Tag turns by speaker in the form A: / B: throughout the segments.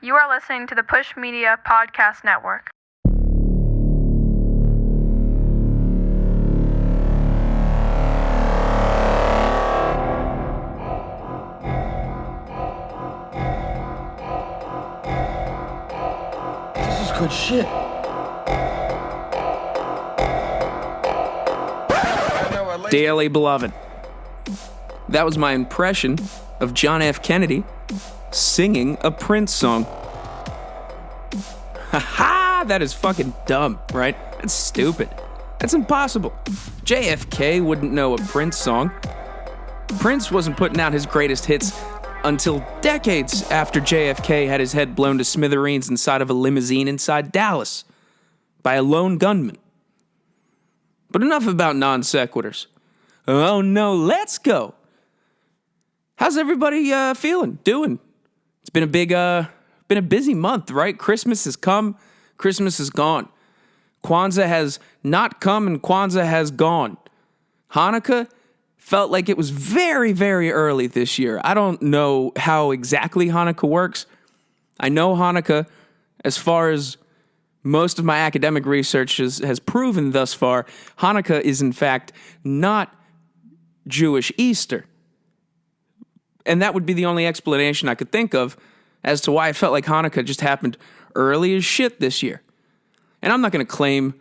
A: You are listening to the Push Media Podcast Network.
B: This is good shit.
C: Dearly beloved. That was my impression of John F. Kennedy singing a Prince song. Ha-ha! That is fucking dumb, right? That's stupid. That's impossible. JFK wouldn't know a Prince song. Prince wasn't putting out his greatest hits until decades after JFK had his head blown to smithereens inside of a limousine inside Dallas by a lone gunman. But enough about non sequiturs. Oh no, let's go. How's everybody feeling, doing? It's been a busy month, right? Christmas has come, Christmas is gone. Kwanzaa has not come and Kwanzaa has gone. Hanukkah felt like it was very, very early this year. I don't know how exactly Hanukkah works. I know Hanukkah, as far as most of my academic research has proven thus far, Hanukkah is in fact not Jewish Easter. And that would be the only explanation I could think of as to why it felt like Hanukkah just happened early as shit this year. And I'm not going to claim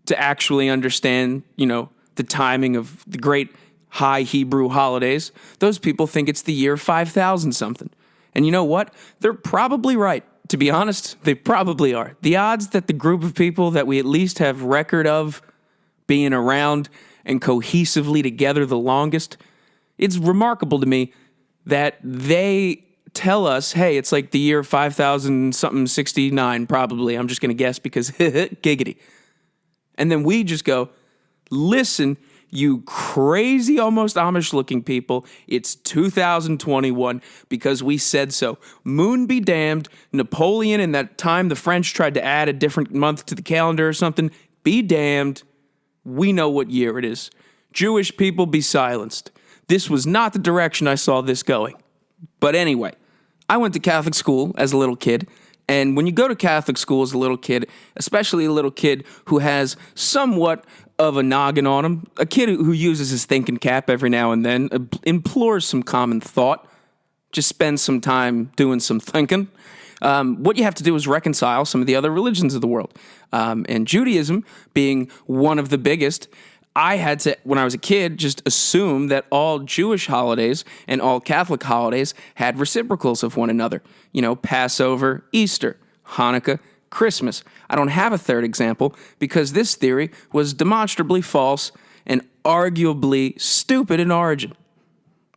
C: to actually understand, the timing of the great high Hebrew holidays. Those people think it's the year 5000 something. And you know what? They're probably right. To be honest, they probably are. The odds that the group of people that we at least have record of being around and cohesively together the longest, it's remarkable to me that they tell us, hey, it's like the year 5000 something 69 probably. I'm just going to guess because giggity. And then we just go, listen, you crazy, almost Amish-looking people, it's 2021 because we said so. Moon be damned. Napoleon, in that time the French tried to add a different month to the calendar or something, be damned. We know what year it is. Jewish people, be silenced. This was not the direction I saw this going. But anyway, I went to Catholic school as a little kid. And when you go to Catholic school as a little kid, especially a little kid who has somewhat of a noggin on him, a kid who uses his thinking cap every now and then, implores some common thought, just spend some time doing some thinking, what you have to do is reconcile some of the other religions of the world. And Judaism being one of the biggest, I had to, when I was a kid, just assume that all Jewish holidays and all Catholic holidays had reciprocals of one another. Passover, Easter, Hanukkah, Christmas. I don't have a third example because this theory was demonstrably false and arguably stupid in origin.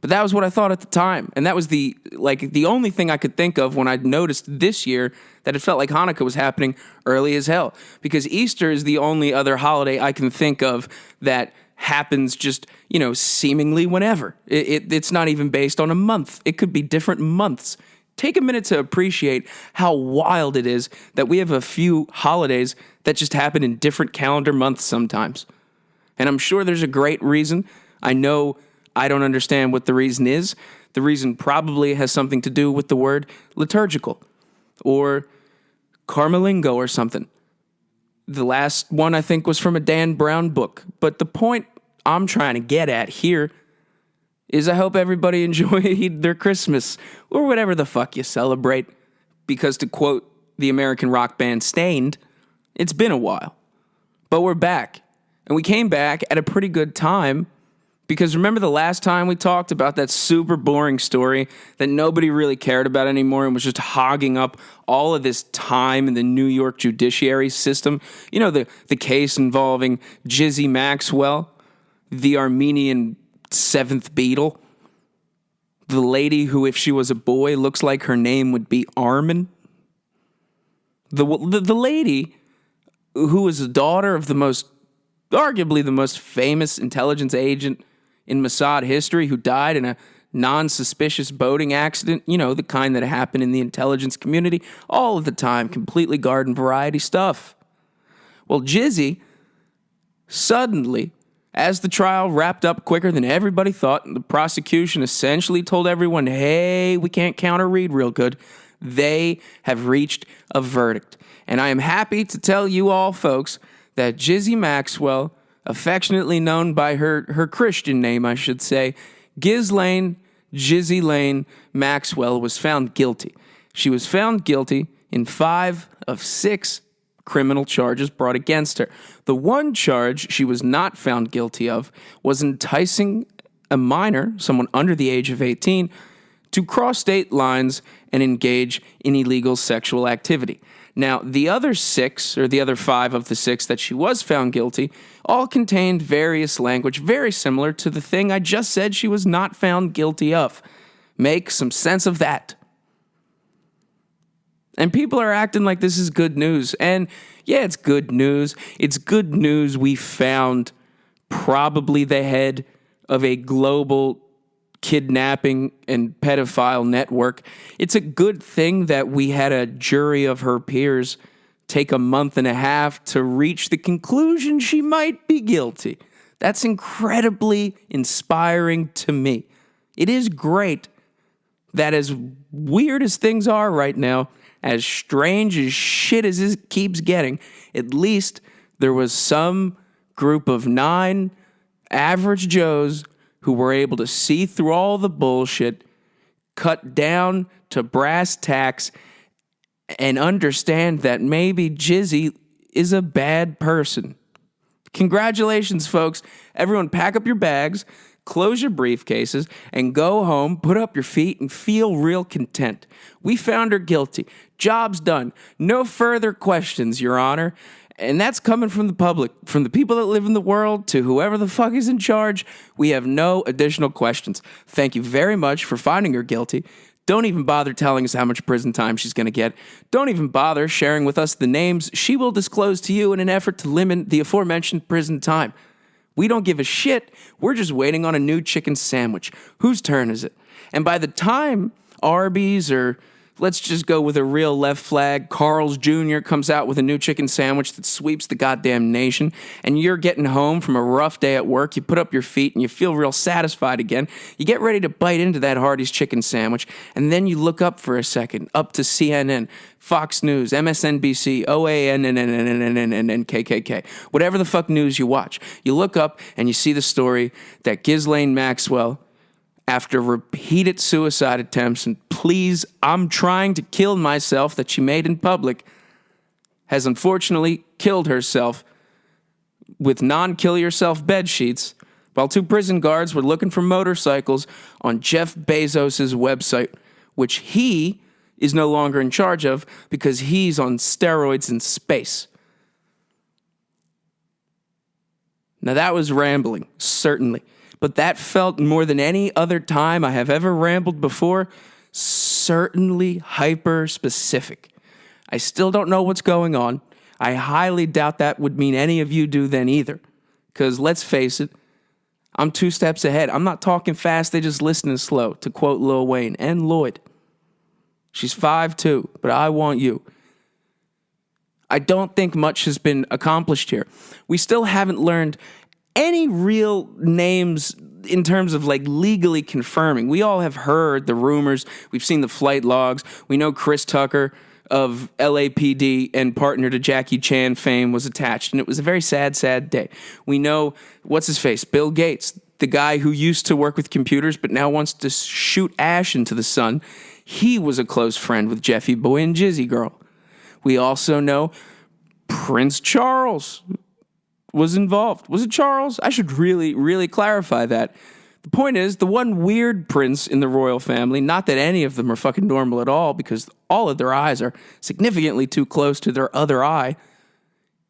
C: But that was what I thought at the time. And that was the only thing I could think of when I noticed this year that it felt like Hanukkah was happening early as hell. Because Easter is the only other holiday I can think of that happens just, seemingly whenever. It's not even based on a month. It could be different months. Take a minute to appreciate how wild it is that we have a few holidays that just happen in different calendar months sometimes. And I'm sure there's a great reason. I know I don't understand what the reason is. The reason probably has something to do with the word liturgical or Carmelingo or something. The last one I think was from a Dan Brown book. But the point I'm trying to get at here is I hope everybody enjoyed their Christmas or whatever the fuck you celebrate. Because to quote the American rock band Stained, it's been a while. But we're back. And we came back at a pretty good time. Because remember the last time we talked about that super boring story that nobody really cared about anymore and was just hogging up all of this time in the New York judiciary system? The case involving Jizzy Maxwell, the Armenian seventh Beatle, the lady who, if she was a boy, looks like her name would be Armin. The lady who was the daughter of arguably the most famous intelligence agent in Mossad history, who died in a non-suspicious boating accident, the kind that happened in the intelligence community all of the time, completely garden variety stuff. Well, Jizzy, suddenly, as the trial wrapped up quicker than everybody thought, the prosecution essentially told everyone, hey, we can't counter read real good. They have reached a verdict. And I am happy to tell you all, folks, that Jizzy Maxwell, affectionately known by her Christian name, I should say, Ghislaine Jizzy Lane Maxwell, was found guilty. She was found guilty in 5 of 6 criminal charges brought against her. The one charge she was not found guilty of was enticing a minor, someone under the age of 18, to cross state lines and engage in illegal sexual activity. Now, the other 6, or the other 5 of the 6 that she was found guilty, all contained various language very similar to the thing I just said she was not found guilty of. Make some sense of that. And people are acting like this is good news. And yeah, it's good news. It's good news we found probably the head of a global kidnapping and pedophile network. It's a good thing that we had a jury of her peers take a month and a half to reach the conclusion she might be guilty. That's incredibly inspiring to me. It is great that, as weird as things are right now, as strange as shit as it keeps getting, at least there was some group of 9 average Joes who were able to see through all the bullshit, cut down to brass tacks, and understand that maybe Jizzy is a bad person. Congratulations, folks. Everyone pack up your bags, close your briefcases, and go home, put up your feet, and feel real content. We found her guilty. Job's done. No further questions, Your Honor. And that's coming from the public, from the people that live in the world to whoever the fuck is in charge. We have no additional questions. Thank you very much for finding her guilty. Don't even bother telling us how much prison time she's going to get. Don't even bother sharing with us the names she will disclose to you in an effort to limit the aforementioned prison time. We don't give a shit. We're just waiting on a new chicken sandwich. Whose turn is it? And by the time Arby's, or let's just go with a real left flag, Carl's Jr. comes out with a new chicken sandwich that sweeps the goddamn nation, and you're getting home from a rough day at work, you put up your feet and you feel real satisfied again, you get ready to bite into that Hardee's chicken sandwich, and then you look up for a second, up to CNN, Fox News, MSNBC, OANN, KKK, whatever the fuck news you watch. You look up and you see the story that Ghislaine Maxwell, after repeated suicide attempts and pleas, I'm trying to kill myself, that she made in public, has unfortunately killed herself with non-kill-yourself bed sheets while 2 prison guards were looking for motorcycles on Jeff Bezos' website, which he is no longer in charge of because he's on steroids in space. Now that was rambling, certainly. But that felt more than any other time I have ever rambled before, certainly hyper-specific. I still don't know what's going on. I highly doubt that would mean any of you do then either. Because let's face it, I'm 2 steps ahead. I'm not talking fast, they just listening slow, to quote Lil Wayne and Lloyd. She's 5'2", but I want you. I don't think much has been accomplished here. We still haven't learned any real names in terms of like legally confirming. We all have heard the rumors. We've seen the flight logs. We know Chris Tucker of LAPD and partner to Jackie Chan fame was attached, and it was a very sad, sad day. We know, what's his face? Bill Gates, the guy who used to work with computers but now wants to shoot ash into the sun. He was a close friend with Jeffy Boy and Jizzy Girl. We also know Prince Charles was involved. Was it Charles? I should really clarify that. The point is, the one weird prince in the royal family, not that any of them are fucking normal at all, because all of their eyes are significantly too close to their other eye,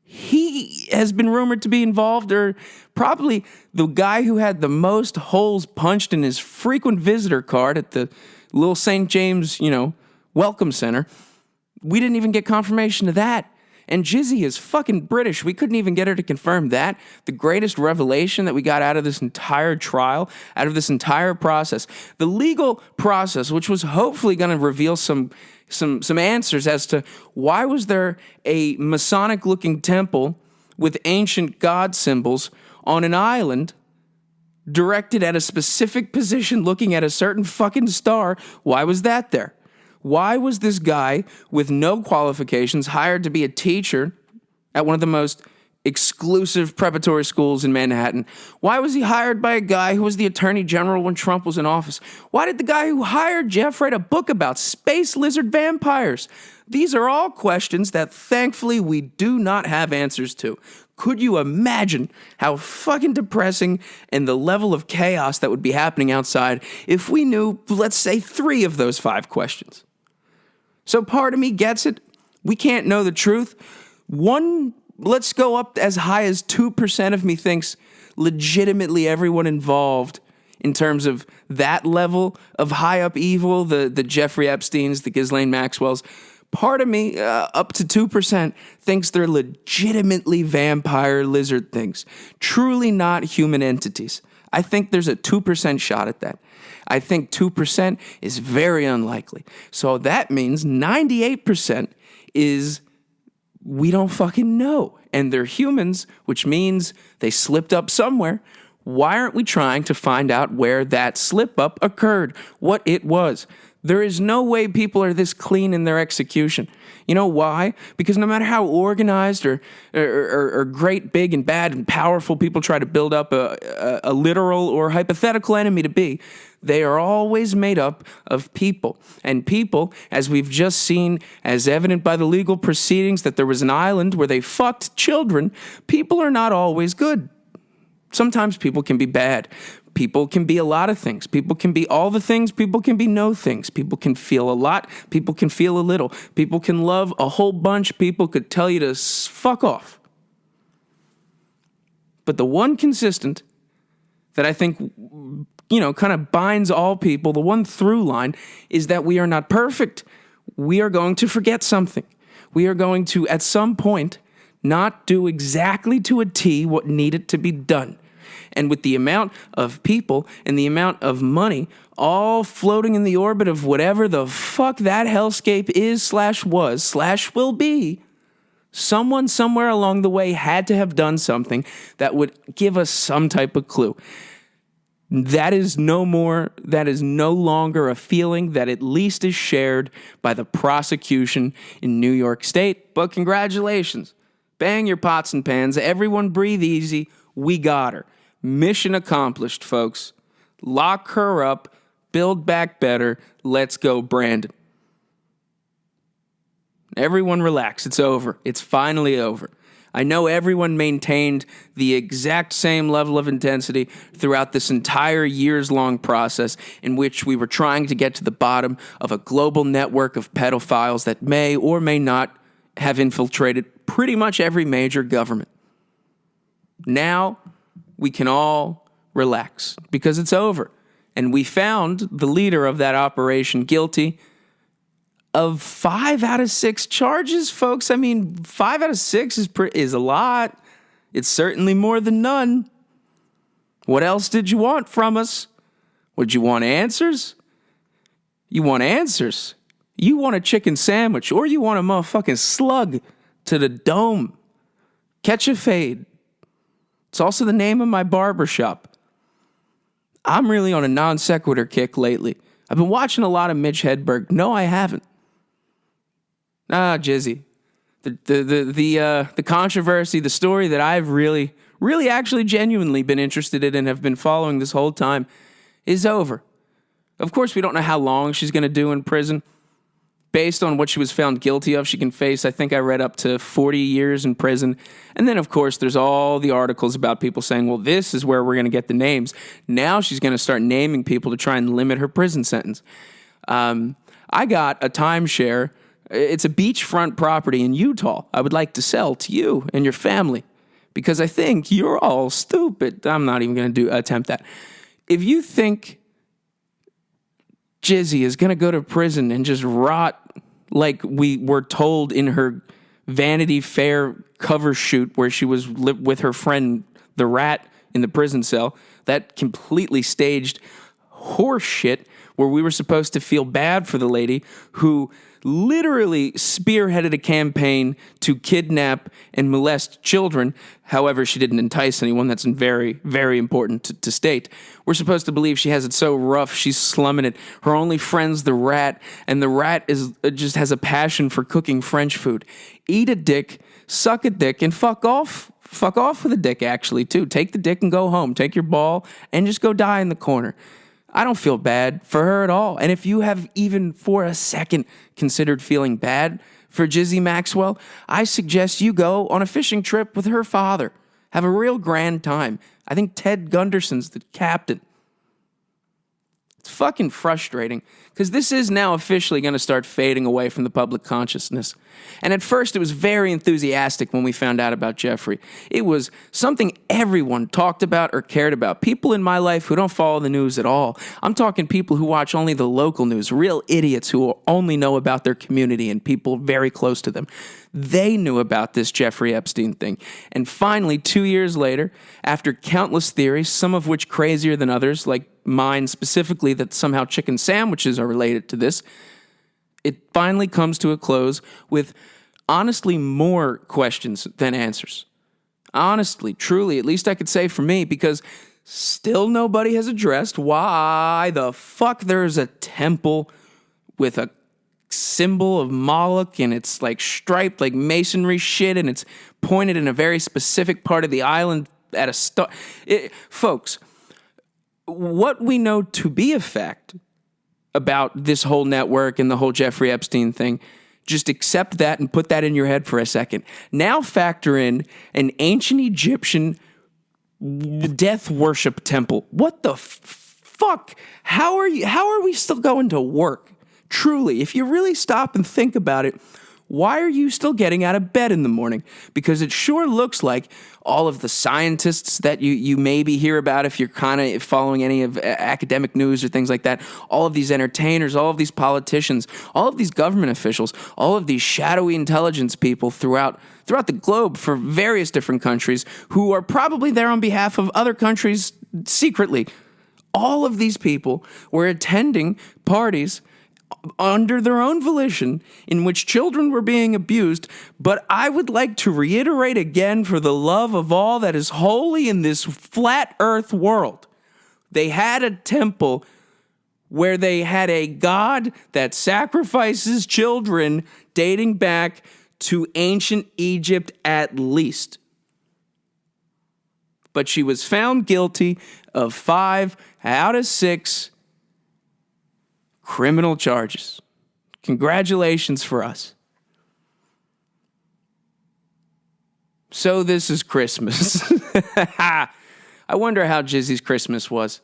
C: he has been rumored to be involved, or probably the guy who had the most holes punched in his frequent visitor card at the Little St. James, Welcome Center. We didn't even get confirmation of that. And Jizzy is fucking British. We couldn't even get her to confirm that. The greatest revelation that we got out of this entire trial, out of this entire process, the legal process, which was hopefully going to reveal some answers as to why was there a Masonic-looking temple with ancient god symbols on an island directed at a specific position looking at a certain fucking star. Why was that there? Why was this guy with no qualifications hired to be a teacher at one of the most exclusive preparatory schools in Manhattan? Why was he hired by a guy who was the attorney general when Trump was in office? Why did the guy who hired Jeff write a book about space lizard vampires? These are all questions that thankfully we do not have answers to. Could you imagine how fucking depressing and the level of chaos that would be happening outside if we knew, let's say, 3 of those 5 questions? So part of me gets it. We can't know the truth. Let's go up as high as 2% of me thinks legitimately everyone involved in terms of that level of high up evil, the Jeffrey Epsteins, the Ghislaine Maxwells. Part of me, up to 2%, thinks they're legitimately vampire lizard things, truly not human entities. I think there's a 2% shot at that. I think 2% is very unlikely. So that means 98% is we don't fucking know. And they're humans, which means they slipped up somewhere. Why aren't we trying to find out where that slip up occurred, what it was? There is no way people are this clean in their execution. You know why? Because no matter how organized or great, big, and bad and powerful people try to build up a literal or hypothetical enemy to be, they are always made up of people. And people, as we've just seen, as evident by the legal proceedings that there was an island where they fucked children, people are not always good. Sometimes people can be bad. People can be a lot of things. People can be all the things. People can be no things. People can feel a lot. People can feel a little. People can love a whole bunch. People could tell you to fuck off. But the one consistent that I think, kind of binds all people, the one through line, is that we are not perfect. We are going to forget something. We are going to, at some point, not do exactly to a T what needed to be done. And with the amount of people and the amount of money all floating in the orbit of whatever the fuck that hellscape is /was /will be, someone somewhere along the way had to have done something that would give us some type of clue. That is no longer a feeling that at least is shared by the prosecution in New York State. But congratulations. Bang your pots and pans. Everyone breathe easy. We got her. Mission accomplished, folks. Lock her up. Build back better. Let's go, Brandon. Everyone relax. It's over. It's finally over. I know everyone maintained the exact same level of intensity throughout this entire years-long process in which we were trying to get to the bottom of a global network of pedophiles that may or may not have infiltrated pretty much every major government. Now, we can all relax because it's over. And we found the leader of that operation guilty of 5 out of 6 charges, folks. I mean, 5 out of 6 is a lot. It's certainly more than none. What else did you want from us? Would you want answers? You want answers. You want a chicken sandwich, or you want a motherfucking slug to the dome. Catch a fade. It's also the name of my barbershop. I'm really on a non sequitur kick lately. I've been watching a lot of Mitch Hedberg. No, I haven't. Jizzy. The controversy, the story that I've really actually genuinely been interested in and have been following this whole time is over. Of course, we don't know how long she's going to do in prison. Based on what she was found guilty of, she can face, I think I read, up to 40 years in prison. And then, of course, there's all the articles about people saying, well, this is where we're going to get the names. Now she's going to start naming people to try and limit her prison sentence. I got a timeshare. It's a beachfront property in Utah I would like to sell to you and your family because I think you're all stupid. I'm not even going to attempt that. If you think Jizzy is going to go to prison and just rot like we were told in her Vanity Fair cover shoot where she was with her friend, the rat, in the prison cell, that completely staged horse shit where we were supposed to feel bad for the lady who literally spearheaded a campaign to kidnap and molest children. However, she didn't entice anyone. That's very, very important to state. We're supposed to believe she has it so rough, she's slumming it. Her only friend's the rat, and the rat just has a passion for cooking French food. Eat a dick, suck a dick, and fuck off. Fuck off with a dick, actually, too. Take the dick and go home. Take your ball and just go die in the corner. I don't feel bad for her at all. And if you have even for a second considered feeling bad for Jizzy Maxwell, I suggest you go on a fishing trip with her father. Have a real grand time. I think Ted Gunderson's the captain. It's fucking frustrating because this is now officially going to start fading away from the public consciousness. And at first it was very enthusiastic when we found out about Jeffrey. It was something everyone talked about or cared about. People in my life who don't follow the news at all. I'm talking people who watch only the local news, real idiots who only know about their community and people very close to them. They knew about this Jeffrey Epstein thing. And finally, 2 years later, after countless theories, some of which crazier than others, like mine specifically that somehow chicken sandwiches are related to this, it finally comes to a close with honestly more questions than answers. Honestly, truly, at least I could say for me, because still nobody has addressed why the fuck there's a temple with a symbol of Moloch and it's like striped like masonry shit and it's pointed in a very specific part of the island at a star. Folks, what we know to be a fact about this whole network and the whole Jeffrey Epstein thing, just accept that and put that in your head for a second. Now factor in an ancient Egyptian death worship temple. What the fuck? How are we still going to work? Truly, if you really stop and think about it, why are you still getting out of bed in the morning? Because it sure looks like all of the scientists that you maybe hear about if you're kind of following any of academic news or things like that, all of these entertainers, all of these politicians, all of these government officials, all of these shadowy intelligence people throughout the globe for various different countries who are probably there on behalf of other countries secretly. All of these people were attending parties under their own volition in which children were being abused, but I would like to reiterate again, for the love of all that is holy in this flat earth world, they had a temple where they had a god that sacrifices children dating back to ancient Egypt at least. But she was found guilty of 5 out of 6 criminal charges. Congratulations for us. So this is Christmas. I wonder how Jizzy's Christmas was.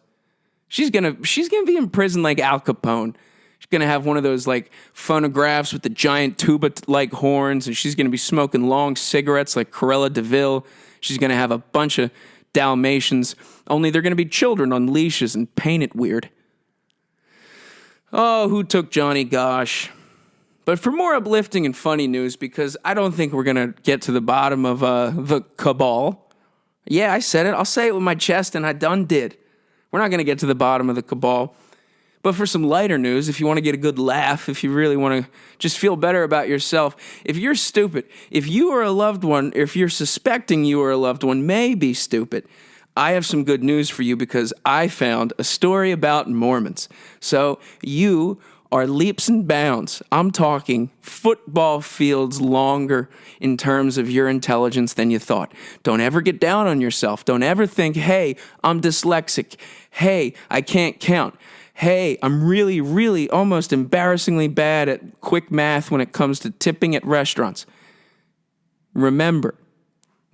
C: She's gonna be in prison like Al Capone. She's gonna have one of those like phonographs with the giant tuba like horns, and she's gonna be smoking long cigarettes like Cruella de Vil. She's gonna have a bunch of Dalmatians, only they're gonna be children on leashes and painted weird. Oh, who took Johnny Gosh? But for more uplifting and funny news, because I don't think we're going to get to the bottom of the cabal. Yeah, I said it. I'll say it with my chest, and I done did. We're not going to get to the bottom of the cabal. But for some lighter news, if you want to get a good laugh, if you really want to just feel better about yourself, if you're stupid, if you or a loved one, if you're suspecting you or a loved one may be stupid, I have some good news for you because I found a story about Mormons. So you are leaps and bounds. I'm talking football fields longer in terms of your intelligence than you thought. Don't ever get down on yourself. Don't ever think, hey, I'm dyslexic. Hey, I can't count. Hey, I'm really, really almost embarrassingly bad at quick math when it comes to tipping at restaurants. Remember,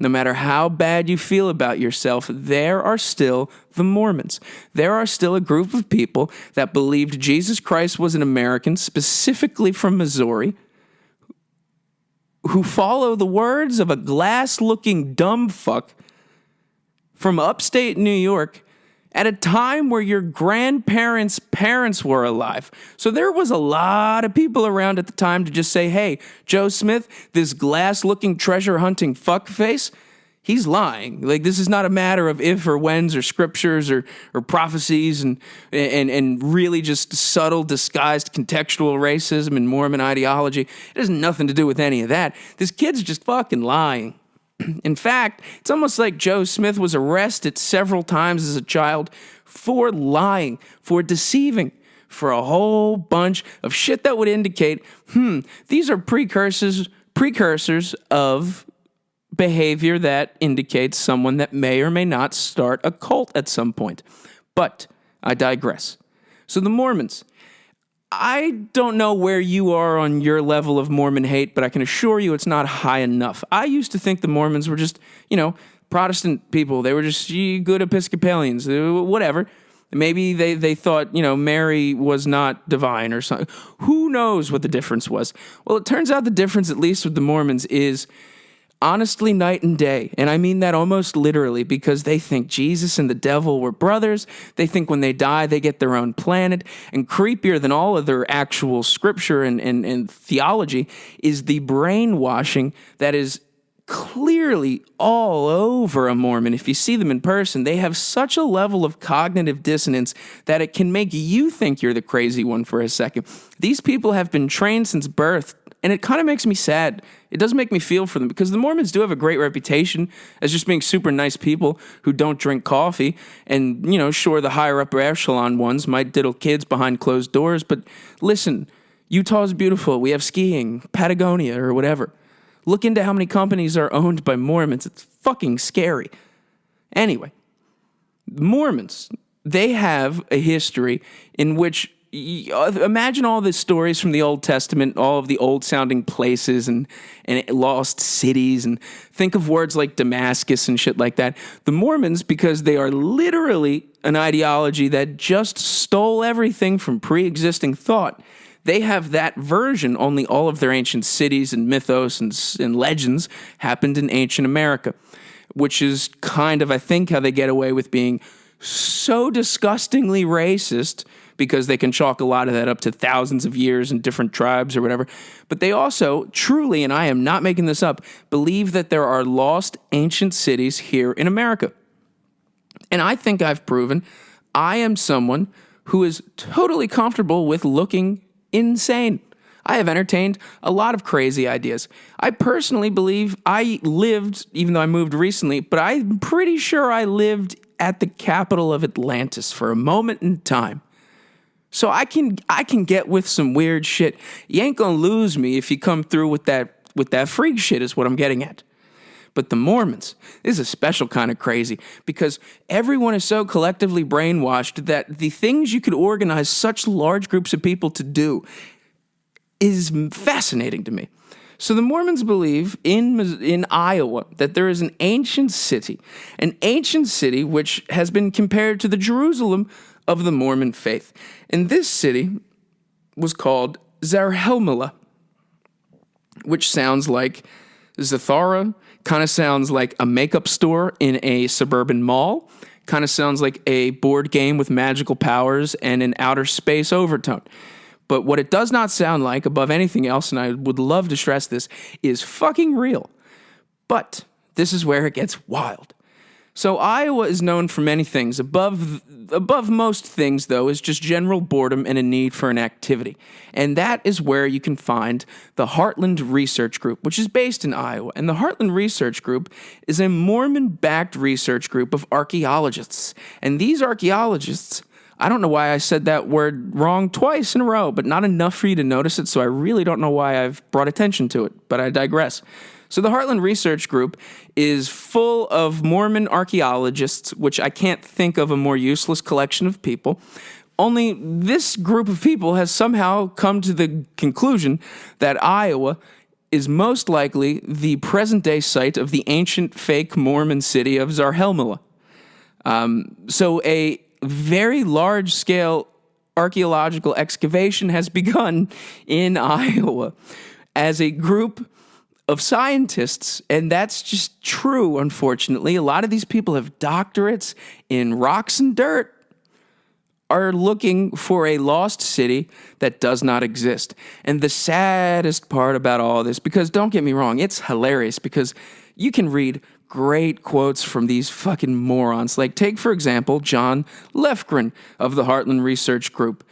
C: no matter how bad you feel about yourself, there are still the Mormons. There are still a group of people that believed Jesus Christ was an American, specifically from Missouri, who follow the words of a glass-looking dumb fuck from upstate New York at a time where your grandparents' parents were alive. So there was a lot of people around at the time to just say, hey, Joe Smith, this glass-looking treasure-hunting fuckface, he's lying. Like, this is not a matter of if or whens or scriptures or prophecies and really just subtle, disguised contextual racism and Mormon ideology. It has nothing to do with any of that. This kid's just fucking lying. In fact, it's almost like Joe Smith was arrested several times as a child for lying, for deceiving, for a whole bunch of shit that would indicate, these are precursors of behavior that indicates someone that may or may not start a cult at some point. But I digress. So the Mormons. I don't know where you are on your level of Mormon hate, but I can assure you it's not high enough. I used to think the Mormons were just, Protestant people. They were just good Episcopalians, whatever. Maybe they thought, Mary was not divine or something. Who knows what the difference was? Well, it turns out the difference, at least with the Mormons, is honestly night and day. And I mean that almost literally, because they think Jesus and the devil were brothers. They think when they die, they get their own planet. And creepier than all of their actual scripture and theology is the brainwashing that is clearly all over a Mormon. If you see them in person, they have such a level of cognitive dissonance that it can make you think you're the crazy one for a second. These people have been trained since birth, and it kind of makes me sad. It does make me feel for them, because the Mormons do have a great reputation as just being super nice people who don't drink coffee. And, sure, the higher upper echelon ones might diddle kids behind closed doors. But listen, Utah's beautiful. We have skiing, Patagonia, or whatever. Look into how many companies are owned by Mormons. It's fucking scary. Anyway, Mormons, they have a history in which, imagine all the stories from the Old Testament, all of the old-sounding places and lost cities, and think of words like Damascus and shit like that. The Mormons, because they are literally an ideology that just stole everything from pre-existing thought, they have that version, only all of their ancient cities and mythos and legends happened in ancient America, which is kind of, I think, how they get away with being so disgustingly racist, because they can chalk a lot of that up to thousands of years and different tribes or whatever. But they also truly, and I am not making this up, believe that there are lost ancient cities here in America. And I think I've proven I am someone who is totally comfortable with looking insane. I have entertained a lot of crazy ideas. I personally believe I lived, even though I moved recently, but I'm pretty sure I lived at the capital of Atlantis for a moment in time. So I can get with some weird shit. You ain't gonna lose me if you come through with that freak shit, is what I'm getting at. But the Mormons, this is a special kind of crazy, because everyone is so collectively brainwashed that the things you could organize such large groups of people to do is fascinating to me. So the Mormons believe in Iowa that there is an ancient city which has been compared to the Jerusalem of the Mormon faith. And this city was called Zarahemla, which sounds like Zathara, kind of sounds like a makeup store in a suburban mall, kind of sounds like a board game with magical powers and an outer space overtone. But what it does not sound like, above anything else, and I would love to stress this, is fucking real. But this is where it gets wild. So Iowa is known for many things. Above most things, though, is just general boredom and a need for an activity. And that is where you can find the Heartland Research Group, which is based in Iowa. And the Heartland Research Group is a Mormon-backed research group of archaeologists. And these archaeologists, I don't know why I said that word wrong twice in a row, but not enough for you to notice it, so I really don't know why I've brought attention to it, but I digress. So the Heartland Research Group is full of Mormon archaeologists, which I can't think of a more useless collection of people. Only this group of people has somehow come to the conclusion that Iowa is most likely the present-day site of the ancient fake Mormon city of Zarahemla. So a very large-scale archaeological excavation has begun in Iowa as a group of scientists, and that's just true, unfortunately. A lot of these people have doctorates in rocks and dirt, are looking for a lost city that does not exist. And the saddest part about all this, because don't get me wrong, it's hilarious, because You can read great quotes from these fucking morons. Like, take, for example, John Lefgren of the Heartland Research Group.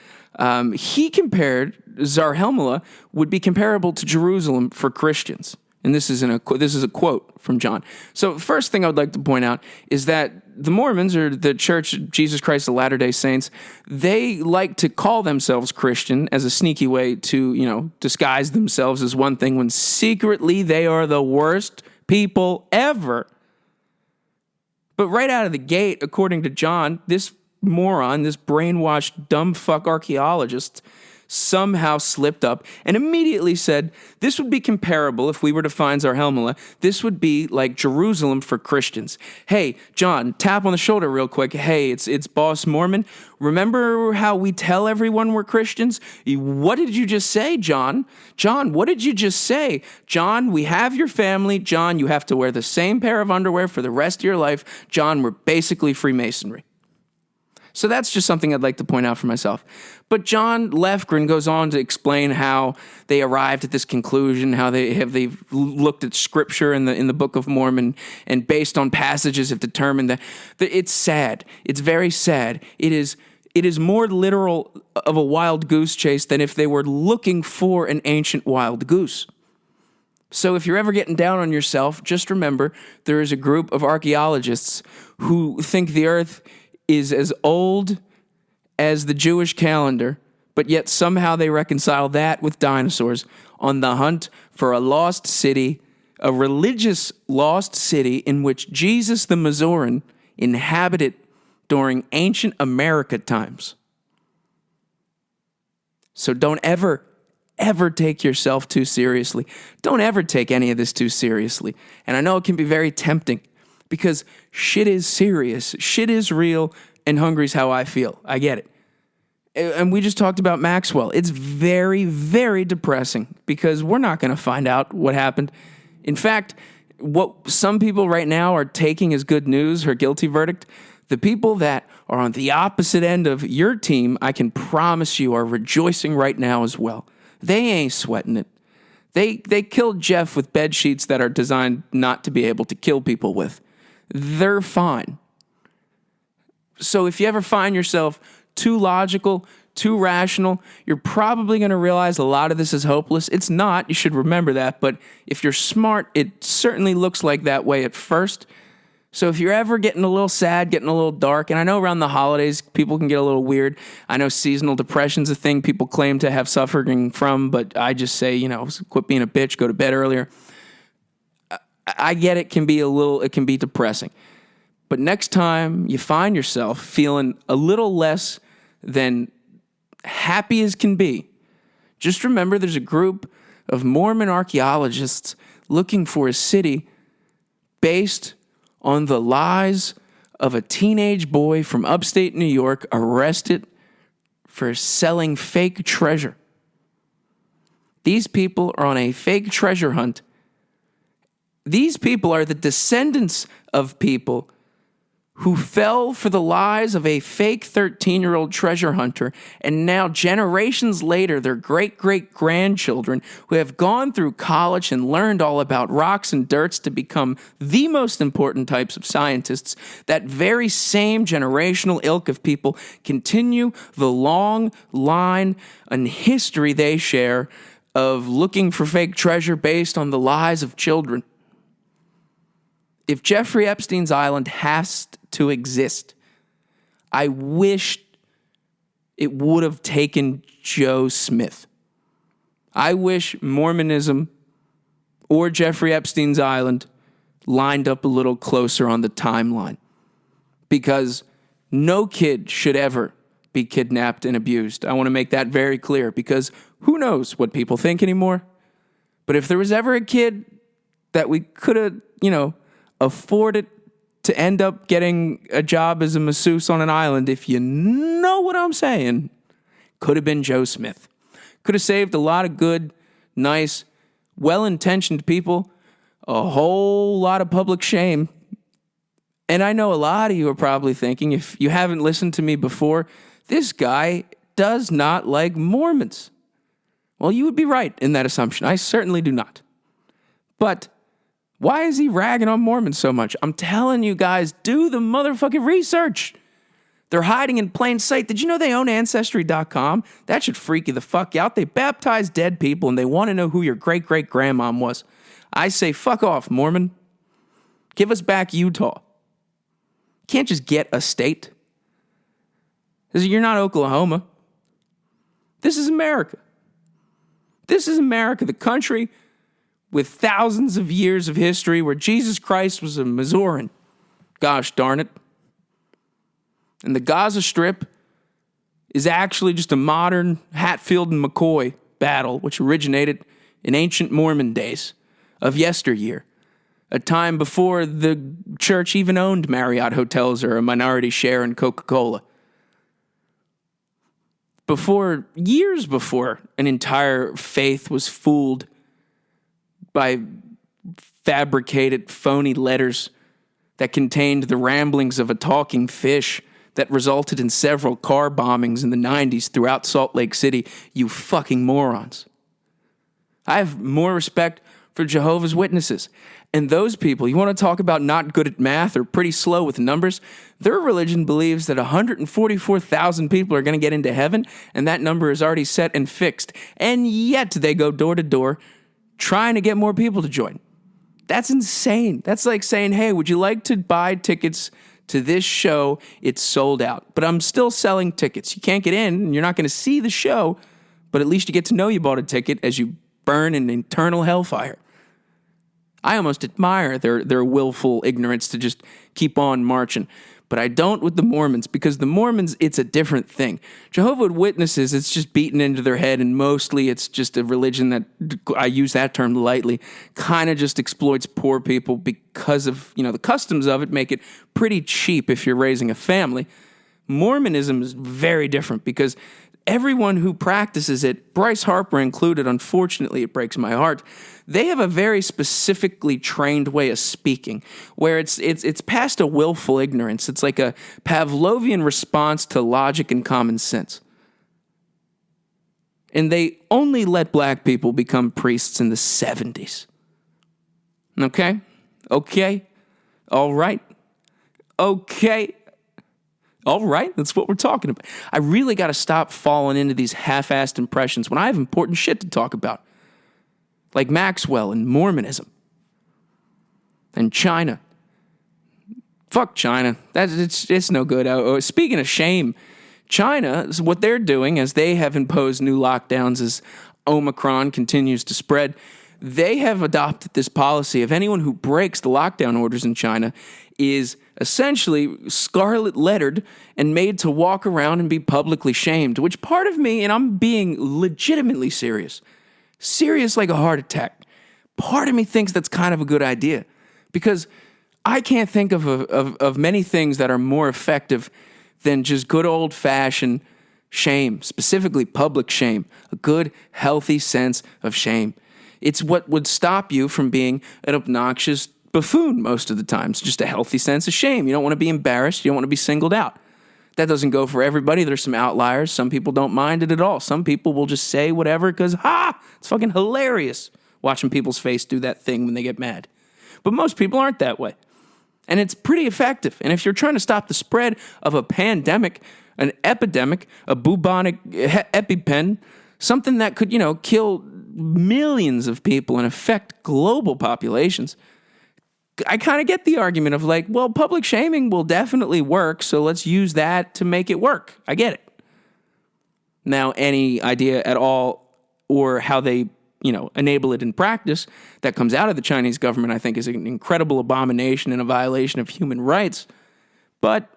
C: He compared Zarahemla would be comparable to Jerusalem for Christians. And this is a quote from John. So first thing I would like to point out is that the Mormons, or the Church of Jesus Christ of Latter-day Saints, they like to call themselves Christian as a sneaky way to, disguise themselves as one thing when secretly they are the worst people ever. But right out of the gate, according to John, this moron, this brainwashed dumb fuck archaeologist, somehow slipped up and immediately said this would be comparable if we were to find Zarahemla. This would be like Jerusalem for Christians. Hey, John, tap on the shoulder real quick. Hey, it's Boss Mormon. Remember how we tell everyone we're Christians? What did you just say, John? John, what did you just say? John, we have your family. John, you have to wear the same pair of underwear for the rest of your life. John, we're basically Freemasonry. So that's just something I'd like to point out for myself. But John Lefgren goes on to explain how they arrived at this conclusion, how they've looked at scripture in the Book of Mormon, and based on passages have determined that it's sad. It's very sad. It is more literal of a wild goose chase than if they were looking for an ancient wild goose. So if you're ever getting down on yourself, just remember there is a group of archaeologists who think the earth is as old as the Jewish calendar, but yet somehow they reconcile that with dinosaurs on the hunt for a lost city, a religious lost city in which Jesus the Missourian inhabited during ancient America times. So don't ever take yourself too seriously. Don't ever take any of this too seriously. And I know it can be very tempting, because shit is serious, shit is real, and hungry's how I feel. I get it. And we just talked about Maxwell. It's very, very depressing because we're not going to find out what happened. In fact, what some people right now are taking as good news, her guilty verdict, the people that are on the opposite end of your team, I can promise you, are rejoicing right now as well. They ain't sweating it. They killed Jeff with bed sheets that are designed not to be able to kill people with. They're fine. So if you ever find yourself too logical, too rational, you're probably going to realize a lot of this is hopeless. It's not. You should remember that. But if you're smart, it certainly looks like that way at first. So if you're ever getting a little sad, getting a little dark, and I know around the holidays people can get a little weird. I know seasonal depression's a thing people claim to have suffering from, but I just say, quit being a bitch, go to bed earlier. I get it can be depressing. But next time you find yourself feeling a little less than happy as can be, just remember there's a group of Mormon archaeologists looking for a city based on the lies of a teenage boy from upstate New York arrested for selling fake treasure. These people are on a fake treasure hunt. These people are the descendants of people who fell for the lies of a fake 13-year-old treasure hunter, and now generations later, their great-great-grandchildren who have gone through college and learned all about rocks and dirts to become the most important types of scientists, that very same generational ilk of people continue the long line and history they share of looking for fake treasure based on the lies of children. If Jeffrey Epstein's island has to exist, I wish it would have taken Joe Smith. I wish Mormonism or Jeffrey Epstein's island lined up a little closer on the timeline, because no kid should ever be kidnapped and abused. I want to make that very clear, because who knows what people think anymore. But if there was ever a kid that we could have, afforded to end up getting a job as a masseuse on an island, if you know what I'm saying, could have been Joe Smith. Could have saved a lot of good, nice, well-intentioned people a whole lot of public shame. And I know a lot of you are probably thinking, if you haven't listened to me before, this guy does not like Mormons. Well, you would be right in that assumption. I certainly do not. But Why is he ragging on Mormons so much? I'm telling you guys, do the motherfucking research. They're hiding in plain sight. Did you know they own Ancestry.com? That should freak you the fuck out. They baptize dead people and they want to know who your great-great-grandmom was. I say, fuck off, Mormon. Give us back Utah. Can't just get a state. You're not Oklahoma. This is America. This is America, the country with thousands of years of history where Jesus Christ was a Missourian. Gosh darn it. And the Gaza Strip is actually just a modern Hatfield and McCoy battle, which originated in ancient Mormon days of yesteryear, a time before the church even owned Marriott hotels or a minority share in Coca-Cola. Years before an entire faith was fooled by fabricated, phony letters that contained the ramblings of a talking fish that resulted in several car bombings in the 90s throughout Salt Lake City, you fucking morons. I have more respect for Jehovah's Witnesses. And those people, you want to talk about not good at math or pretty slow with numbers? Their religion believes that 144,000 people are going to get into heaven, and that number is already set and fixed. And yet they go door to door trying to get more people to join. That's insane. That's like saying, hey, would you like to buy tickets to this show? It's sold out, but I'm still selling tickets. You can't get in, and you're not going to see the show, but at least you get to know you bought a ticket as you burn in eternal hellfire. I almost admire their willful ignorance to just keep on marching. But I don't with the Mormons, because the Mormons, it's a different thing. Jehovah's Witnesses, it's just beaten into their head, and mostly it's just a religion that, I use that term lightly, kind of just exploits poor people because of, the customs of it make it pretty cheap if you're raising a family. Mormonism is very different because everyone who practices it, Bryce Harper included, unfortunately, it breaks my heart, they have a very specifically trained way of speaking where it's past a willful ignorance. It's like a Pavlovian response to logic and common sense. And they only let black people become priests in the 70s. Okay? All right. Okay. All right, that's what we're talking about. I really got to stop falling into these half-assed impressions when I have important shit to talk about. Like Maxwell and Mormonism. And China. Fuck China. It's no good. Speaking of shame, China, what they're doing as they have imposed new lockdowns as Omicron continues to spread, they have adopted this policy of anyone who breaks the lockdown orders in China is essentially scarlet lettered and made to walk around and be publicly shamed, which part of me, and I'm being legitimately serious like a heart attack, part of me thinks that's kind of a good idea, because I can't think of many things that are more effective than just good old-fashioned shame, specifically public shame, a good, healthy sense of shame. It's what would stop you from being an obnoxious buffoon most of the time. It's just a healthy sense of shame. You don't want to be embarrassed. You don't want to be singled out. That doesn't go for everybody. There's some outliers. Some people don't mind it at all. Some people will just say whatever because, it's fucking hilarious watching people's face do that thing when they get mad. But most people aren't that way. And it's pretty effective. And if you're trying to stop the spread of a pandemic, an epidemic, a bubonic EpiPen, something that could, kill millions of people and affect global populations, I kind of get the argument of like, well, public shaming will definitely work, so let's use that to make it work. I get it. Now, any idea at all or how they, enable it in practice that comes out of the Chinese government, I think is an incredible abomination and a violation of human rights. But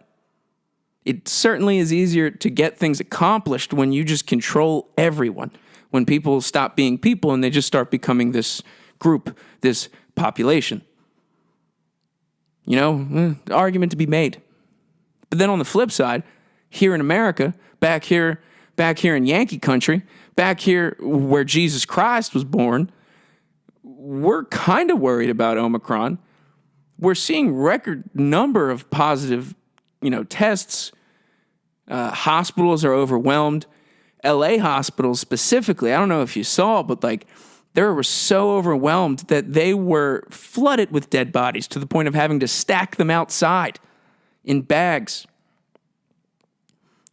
C: it certainly is easier to get things accomplished when you just control everyone. When people stop being people and they just start becoming this group, this population. Argument to be made. But then on the flip side, here in America, back here in Yankee country, back here where Jesus Christ was born, we're kind of worried about Omicron. We're seeing record number of positive, tests. Hospitals are overwhelmed. LA hospitals specifically, I don't know if you saw, but like They were so overwhelmed that they were flooded with dead bodies to the point of having to stack them outside in bags.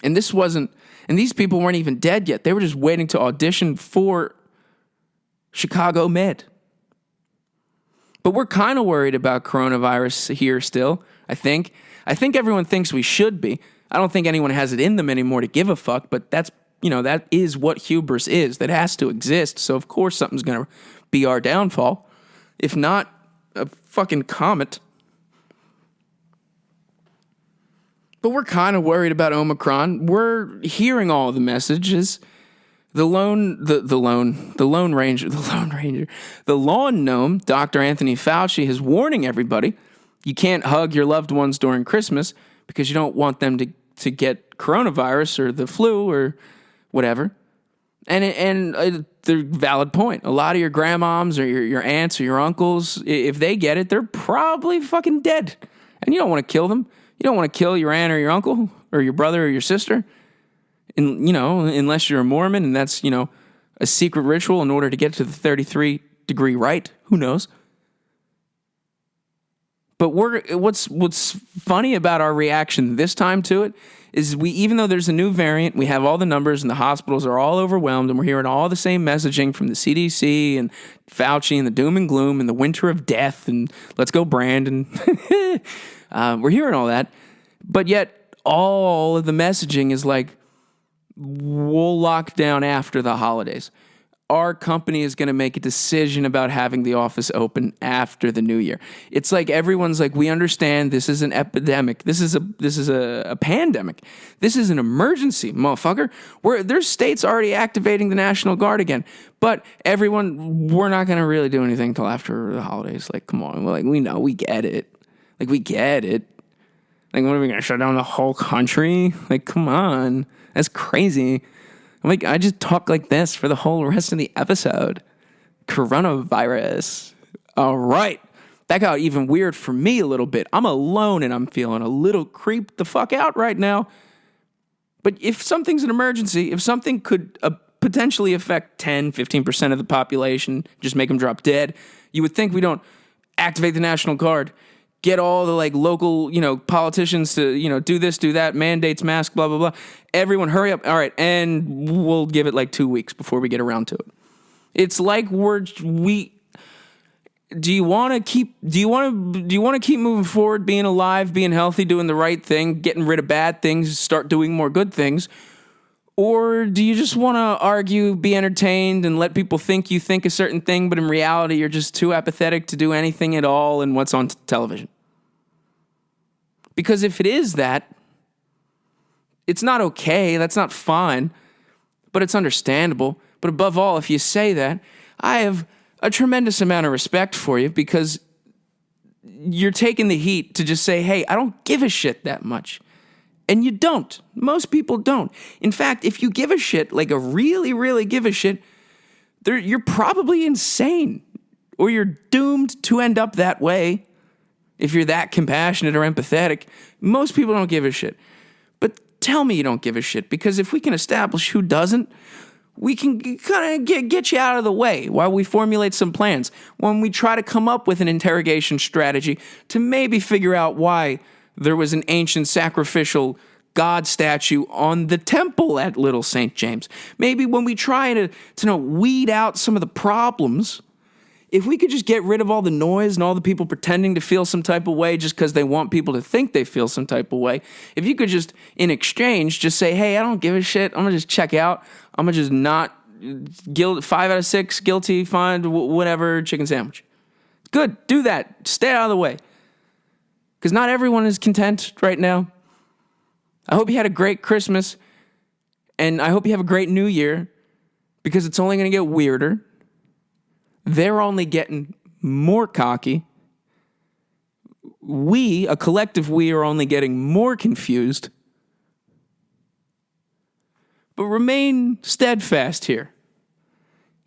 C: And these people weren't even dead yet. They were just waiting to audition for Chicago Med. But we're kind of worried about coronavirus here still, I think. I think everyone thinks we should be. I don't think anyone has it in them anymore to give a fuck, but that is what hubris is. That has to exist. So of course something's going to be our downfall. If not a fucking comet. But we're kind of worried about Omicron. We're hearing all the messages. The lawn gnome, Dr. Anthony Fauci, is warning everybody you can't hug your loved ones during Christmas because you don't want them to get coronavirus or the flu or whatever. And the valid point. A lot of your grandmoms or your aunts or your uncles, if they get it, they're probably fucking dead. And you don't want to kill them. You don't want to kill your aunt or your uncle or your brother or your sister. Unless you're a Mormon and that's, a secret ritual in order to get to the 33-degree right. Who knows? But what's funny about our reaction this time to it is even though there's a new variant, we have all the numbers and the hospitals are all overwhelmed and we're hearing all the same messaging from the CDC and Fauci and the doom and gloom and the winter of death and let's go Brandon. We're hearing all that. But yet all of the messaging is like, we'll lock down after the holidays. Our company is going to make a decision about having the office open after the new year. It's like everyone's like, we understand this is an epidemic. This is a pandemic. This is an emergency, motherfucker. There's states already activating the National Guard again. But we're not going to really do anything until after the holidays. Like, come on. We know, we get it. Like, we get it. Like, what are we going to shut down the whole country? Like, come on. That's crazy. I just talk like this for the whole rest of the episode. Coronavirus. All right. That got even weird for me a little bit. I'm alone and I'm feeling a little creeped the fuck out right now. But if something's an emergency, if something could potentially affect 10, 15% of the population, just make them drop dead, you would think we don't activate the National Guard. Get all the local, politicians to, do this, do that, mandates, mask, blah, blah, blah. Everyone hurry up. All right. And we'll give it 2 weeks before we get around to it. It's like do you want to keep moving forward, being alive, being healthy, doing the right thing, getting rid of bad things, start doing more good things? Or do you just want to argue, be entertained, and let people think you think a certain thing, but in reality, you're just too apathetic to do anything at all in what's on television? Because if it is that, it's not okay, that's not fine, but it's understandable. But above all, if you say that, I have a tremendous amount of respect for you because you're taking the heat to just say, hey, I don't give a shit that much. And you don't. Most people don't. In fact, if you give a shit, like a really, really give a shit, you're probably insane. Or you're doomed to end up that way if you're that compassionate or empathetic. Most people don't give a shit. But tell me you don't give a shit, because if we can establish who doesn't, we can kind of get you out of the way while we formulate some plans. When we try to come up with an interrogation strategy to maybe figure out why there was an ancient sacrificial God statue on the temple at Little St. James. Maybe when we try to weed out some of the problems, if we could just get rid of all the noise and all the people pretending to feel some type of way just because they want people to think they feel some type of way, if you could just, in exchange, just say, hey, I don't give a shit. I'm going to just check out. I'm going to just not, 5 out of 6, guilty, fine, whatever, chicken sandwich. Good, do that. Stay out of the way. Because not everyone is content right now. I hope you had a great Christmas, and I hope you have a great New Year, because it's only going to get weirder. They're only getting more cocky. We, a collective we, are only getting more confused. But remain steadfast here.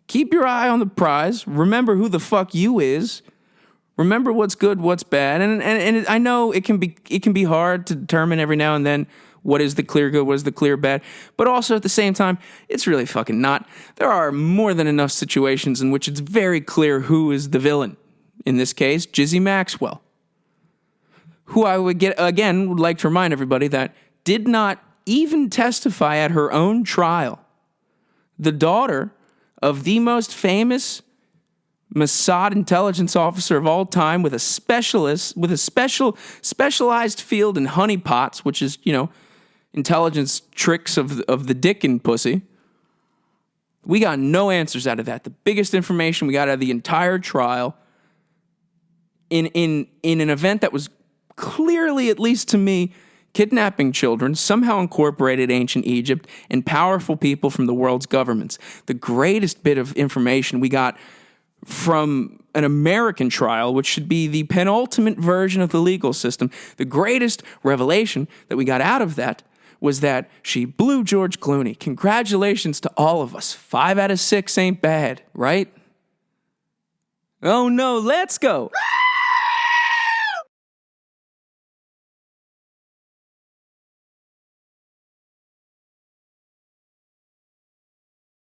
C: Keep your eye on the prize. Remember who the fuck you is. Remember what's good, what's bad. And I know it can be hard to determine every now and then what is the clear good, what is the clear bad. But also at the same time, it's really fucking not. There are more than enough situations in which it's very clear who is the villain. In this case, Jizzy Maxwell, who I would like to remind everybody that did not even testify at her own trial. The daughter of the most famous Mossad intelligence officer of all time, with a specialized field in honeypots, which is, intelligence tricks of the dick and pussy. We got no answers out of that. The biggest information we got out of the entire trial in an event that was clearly, at least to me, kidnapping children, somehow incorporated ancient Egypt and powerful people from the world's governments. The greatest bit of information we got from an American trial, which should be the penultimate version of the legal system, the greatest revelation that we got out of that was that she blew George Clooney. Congratulations to all of us. 5 out of 6 ain't bad, right? Oh no, let's go.